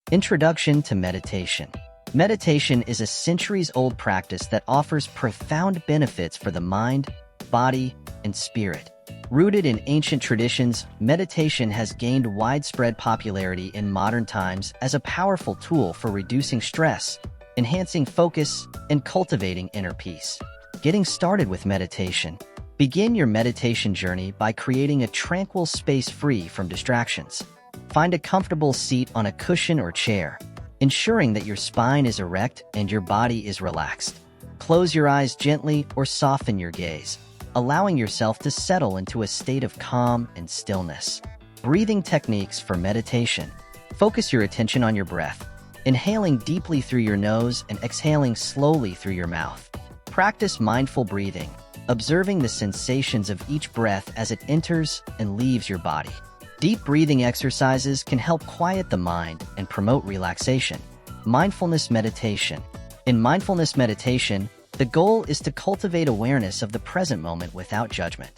Introduction to meditation. Meditation is a centuries-old practice that offers profound benefits for the mind, body, and spirit. Rooted in ancient traditions, meditation has gained widespread popularity in modern times as a powerful tool for reducing stress, enhancing focus, and cultivating inner peace. Getting started with meditation. Begin your meditation journey by creating a tranquil space free from distractions. Find a comfortable seat on a cushion or chair, ensuring that your spine is erect and your body is relaxed. Close your eyes gently or soften your gaze, allowing yourself to settle into a state of calm and stillness. Breathing techniques for meditation. Focus your attention on your breath, inhaling deeply through your nose and exhaling slowly through your mouth. Practice mindful breathing, observing the sensations of each breath as it enters and leaves your body. Deep breathing exercises can help quiet the mind and promote relaxation. Mindfulness meditation. In mindfulness meditation, the goal is to cultivate awareness of the present moment without judgment.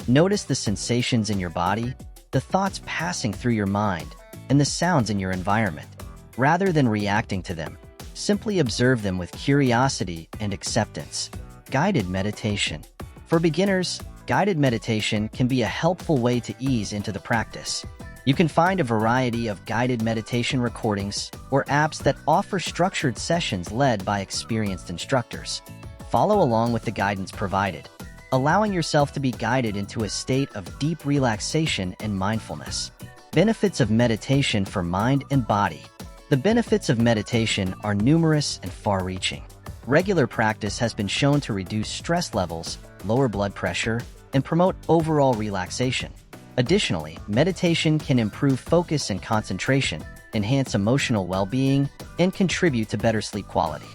Notice the sensations in your body, the thoughts passing through your mind, and the sounds in your environment. Rather than reacting to them, simply observe them with curiosity and acceptance. Guided meditation. For beginners, guided meditation can be a helpful way to ease into the practice. You can find a variety of guided meditation recordings or apps that offer structured sessions led by experienced instructors. Follow along with the guidance provided, allowing yourself to be guided into a state of deep relaxation and mindfulness. Benefits of meditation for mind and body. The benefits of meditation are numerous and far-reaching. Regular practice has been shown to reduce stress levels, lower blood pressure, and promote overall relaxation. Additionally, meditation can improve focus and concentration, enhance emotional well-being, and contribute to better sleep quality.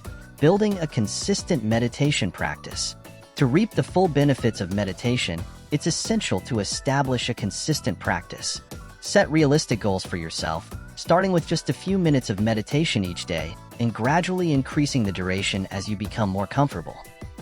Building a consistent meditation practice. To reap the full benefits of meditation, it's essential to establish a consistent practice. Set realistic goals for yourself, starting with just a few minutes of meditation each day and gradually increasing the duration as you become more comfortable.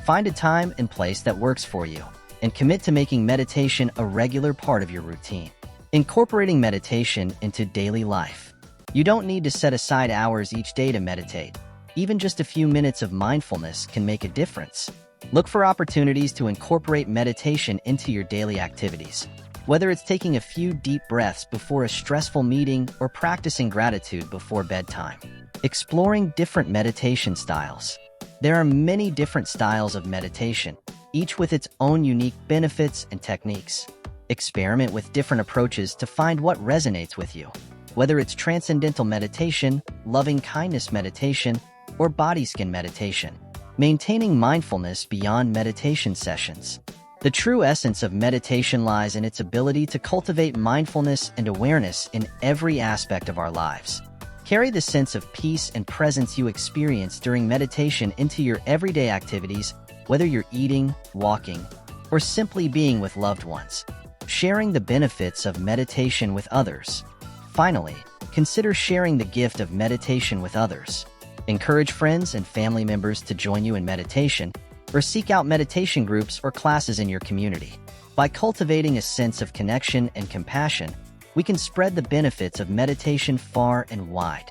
Find a time and place that works for you, and commit to making meditation a regular part of your routine. Incorporating meditation into daily life. You don't need to set aside hours each day to meditate. Even just a few minutes of mindfulness can make a difference. Look for opportunities to incorporate meditation into your daily activities. Whether it's taking a few deep breaths before a stressful meeting or practicing gratitude before bedtime. Exploring different meditation styles. There are many different styles of meditation, each with its own unique benefits and techniques. Experiment with different approaches to find what resonates with you. Whether it's transcendental meditation, loving-kindness meditation, or body-scan meditation. Maintaining mindfulness beyond meditation sessions. The true essence of meditation lies in its ability to cultivate mindfulness and awareness in every aspect of our lives. Carry the sense of peace and presence you experience during meditation into your everyday activities, whether you're eating, walking, or simply being with loved ones. Sharing the benefits of meditation with others. Finally, consider sharing the gift of meditation with others. Encourage friends and family members to join you in meditation, or seek out meditation groups or classes in your community. By cultivating a sense of connection and compassion, we can spread the benefits of meditation far and wide.